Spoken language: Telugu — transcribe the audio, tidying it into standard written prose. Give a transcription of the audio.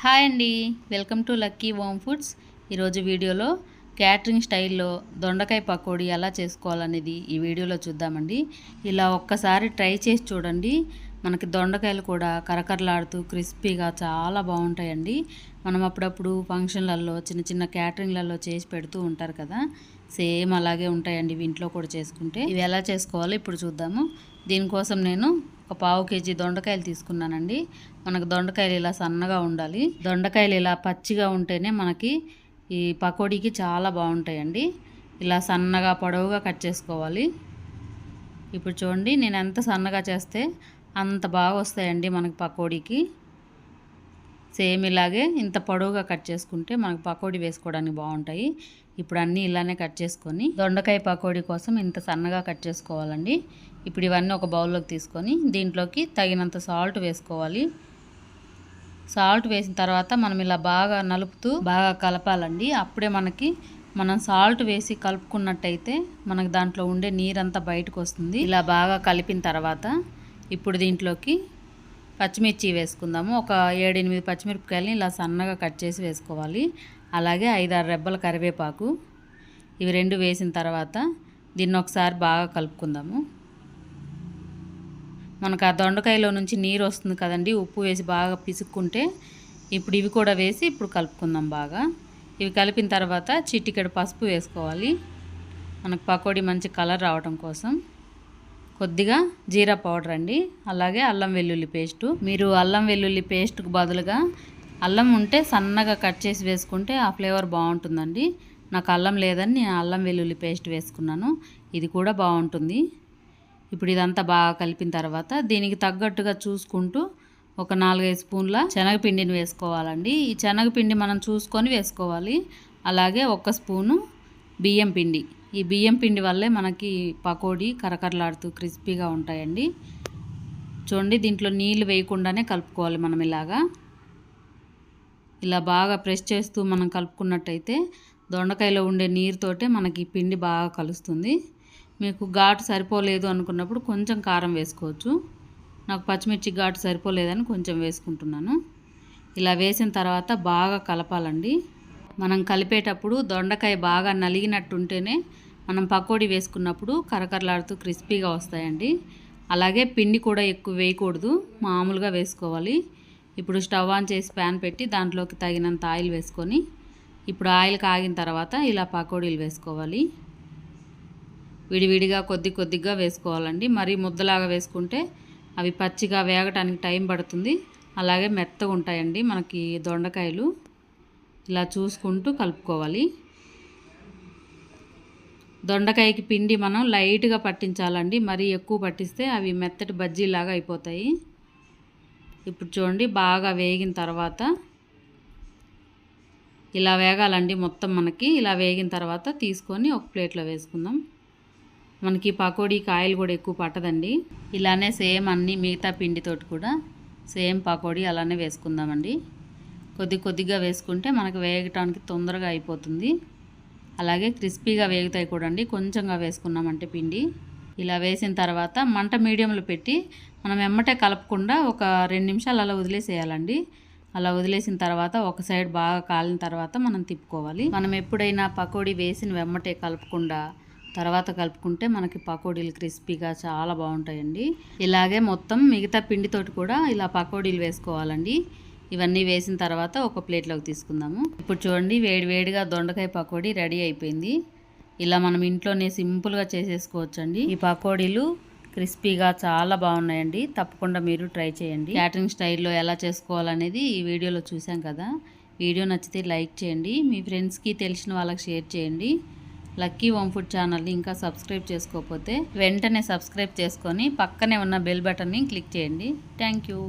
హాయ్ అండి, welcome to lucky home foods. ఈరోజు వీడియోలో క్యాటరింగ్ స్టైల్లో దొండకాయ పకోడీ ఎలా చేసుకోవాలనేది ఈ వీడియోలో చూద్దామండి. ఇలా ఒక్కసారి ట్రై చేసి చూడండి. మనకి దొండకాయలు కూడా కరకరలాడుతూ క్రిస్పీగా చాలా బాగుంటాయండి. మనం అప్పుడప్పుడు ఫంక్షన్లలో చిన్న చిన్న క్యాటరింగ్లలో చేసి పెడుతూ ఉంటారు కదా, సేమ్ అలాగే ఉంటాయండి ఇవి ఇంట్లో కూడా చేసుకుంటే. ఇవి ఎలా చేసుకోవాలో ఇప్పుడు చూద్దాము. దీనికోసం నేను ఒక పావు కేజీ దొండకాయలు తీసుకున్నానండి. మనకు దొండకాయలు ఇలా సన్నగా ఉండాలి. దొండకాయలు ఇలా పచ్చిగా ఉంటేనే మనకి ఈ పకోడీకి చాలా బాగుంటాయండి. ఇలా సన్నగా పొడవుగా కట్ చేసుకోవాలి. ఇప్పుడు చూడండి, నేను ఎంత సన్నగా చేస్తే అంత బాగా వస్తాయండి మనకి పకోడీకి. సేమ్ ఇలాగే ఇంత పొడవుగా కట్ చేసుకుంటే మనకు పకోడీ వేసుకోవడానికి బాగుంటాయి. ఇప్పుడు అన్నీ ఇలానే కట్ చేసుకొని దొండకాయ పకోడీ కోసం ఇంత సన్నగా కట్ చేసుకోవాలండి. ఇప్పుడు ఇవన్నీ ఒక బౌల్లోకి తీసుకొని దీంట్లోకి తగినంత సాల్ట్ వేసుకోవాలి. సాల్ట్ వేసిన తర్వాత మనం ఇలా బాగా నలుపుతూ బాగా కలపాలండి. అప్పుడే మనం సాల్ట్ వేసి కలుపుకున్నట్టయితే మనకు దాంట్లో ఉండే నీరంతా బయటకు వస్తుంది. ఇలా బాగా కలిపిన తర్వాత ఇప్పుడు దీంట్లోకి పచ్చిమిర్చి వేసుకుందాము. ఒక 7-8 పచ్చిమిరపకాయలని ఇలా సన్నగా కట్ చేసి వేసుకోవాలి. అలాగే 5-6 రెబ్బల కరివేపాకు. ఇవి రెండు వేసిన తర్వాత దీన్ని ఒకసారి బాగా కలుపుకుందాము. మనకు ఆ దొండకాయలో నుంచి నీరు వస్తుంది కదండి, ఉప్పు వేసి బాగా పిసుక్కుంటే ఇప్పుడు ఇవి కూడా వేసి ఇప్పుడు కలుపుకుందాం బాగా. ఇవి కలిపిన తర్వాత చిటికెడు పసుపు వేసుకోవాలి, మనకు పకోడీ మంచి కలర్ రావడం కోసం. కొద్దిగా జీరా పౌడర్ అండి, అలాగే అల్లం వెల్లుల్లి పేస్టు. మీరు అల్లం వెల్లుల్లి పేస్ట్కు బదులుగా అల్లం ఉంటే సన్నగా కట్ చేసి వేసుకుంటే ఆ ఫ్లేవర్ బాగుంటుందండి. నాకు అల్లం లేదని నేను అల్లం వెల్లుల్లి పేస్ట్ వేసుకున్నాను. ఇది కూడా బాగుంటుంది. ఇప్పుడు ఇదంతా బాగా కలిపిన తర్వాత దీనికి తగ్గట్టుగా చూసుకుంటూ ఒక 4-5 స్పూన్ల శనగపిండిని వేసుకోవాలండి. ఈ శనగపిండి మనం చూసుకొని వేసుకోవాలి. అలాగే 1 స్పూను బియ్యం పిండి. ఈ బియ్యం పిండి వల్లే మనకి పకోడీ కరకరలాడుతూ క్రిస్పీగా ఉంటాయండి. చూడండి, దీంట్లో నీళ్ళు వేయకుండానే కలుపుకోవాలి. మనం ఇలా బాగా ప్రెస్ చేస్తూ మనం కలుపుకున్నట్టయితే దొండకాయలో ఉండే నీరుతోటే మనకి పిండి బాగా కలుస్తుంది. మీకు ఘాటు సరిపోలేదు అనుకున్నప్పుడు కొంచెం కారం వేసుకోవచ్చు. నాకు పచ్చిమిర్చి ఘాటు సరిపోలేదని కొంచెం వేసుకుంటున్నాను. ఇలా వేసిన తర్వాత బాగా కలపాలండి. మనం కలిపేటప్పుడు దొండకాయ బాగా నలిగినట్టుంటేనే మనం పకోడీ వేసుకున్నప్పుడు కరకరలాడుతూ క్రిస్పీగా వస్తాయండి. అలాగే పిండి కూడా ఎక్కువ వేయకూడదు, మామూలుగా వేసుకోవాలి. ఇప్పుడు స్టవ్ ఆన్ చేసి ప్యాన్ పెట్టి దాంట్లోకి తగినంత ఆయిల్ వేసుకొని ఇప్పుడు ఆయిల్ కాగిన తర్వాత ఇలా పకోడీలు వేసుకోవాలి. విడివిడిగా కొద్దిగా వేసుకోవాలండి. మరీ ముద్దలాగా వేసుకుంటే అవి పచ్చిగా వేగటానికి టైం పడుతుంది. అలాగే మెత్తగా ఉంటాయండి మనకి దొండకాయలు. ఇలా చూసుకుంటూ కలుపుకోవాలి. దొండకాయకి పిండి మనం లైట్గా పట్టించాలండి, మరీ ఎక్కువ పట్టిస్తే అవి మెత్తటి బజ్జీలాగా అయిపోతాయి. ఇప్పుడు చూడండి, బాగా వేగిన తర్వాత ఇలా వేగాలండి మొత్తం. మనకి ఇలా వేగిన తర్వాత తీసుకొని ఒక ప్లేట్లో వేసుకుందాం. మనకి పకోడీకి ఆయిల్ కూడా ఎక్కువ పట్టదండి. ఇలానే సేమ్ అన్ని మిగతా పిండితోటి కూడా సేమ్ పకోడీ అలానే వేసుకుందామండి. కొద్దిగా వేసుకుంటే మనకు వేగటానికి తొందరగా అయిపోతుంది. అలాగే క్రిస్పీగా వేగుతాయి కూడా అండి, కొంచెంగా వేసుకున్నామంటే పిండి. ఇలా వేసిన తర్వాత మంట మీడియంలో పెట్టి మనం ఎమ్మటే కలపకుండా ఒక 2 నిమిషాలు అలా వదిలేసేయాలండి. అలా వదిలేసిన తర్వాత ఒక సైడ్ బాగా కాలిన తర్వాత మనం తిప్పుకోవాలి. మనం ఎప్పుడైనా పకోడీ వేసిన వెమ్మటే కలపకుండా తర్వాత కలుపుకుంటే మనకి పకోడీలు క్రిస్పీగా చాలా బాగుంటాయండి. ఇలాగే మొత్తం మిగతా పిండితోటి కూడా ఇలా పకోడీలు వేసుకోవాలండి. ఇవన్నీ వేసిన తర్వాత ఒక ప్లేట్లోకి తీసుకుందాము. ఇప్పుడు చూడండి, వేడివేడిగా దొండకాయ పకోడీ రెడీ అయిపోయింది. ఇలా మనం ఇంట్లోనే సింపుల్గా చేసేసుకోవచ్చండి. ఈ పకోడీలు క్రిస్పీగా చాలా బాగున్నాయండి. తప్పకుండా మీరు ట్రై చేయండి. క్యాటరింగ్ స్టైల్లో ఎలా చేసుకోవాలనేది ఈ వీడియోలో చూసాం కదా. వీడియో నచ్చితే లైక్ చేయండి, మీ ఫ్రెండ్స్కి తెలిసిన వాళ్ళకి షేర్ చేయండి. లక్కీ హోమ్ ఫుడ్ ఛానల్ని ఇంకా సబ్స్క్రైబ్ చేసుకోకపోతే వెంటనే సబ్స్క్రైబ్ చేసుకొని పక్కనే ఉన్న బెల్ బటన్ని క్లిక్ చేయండి. Thank you.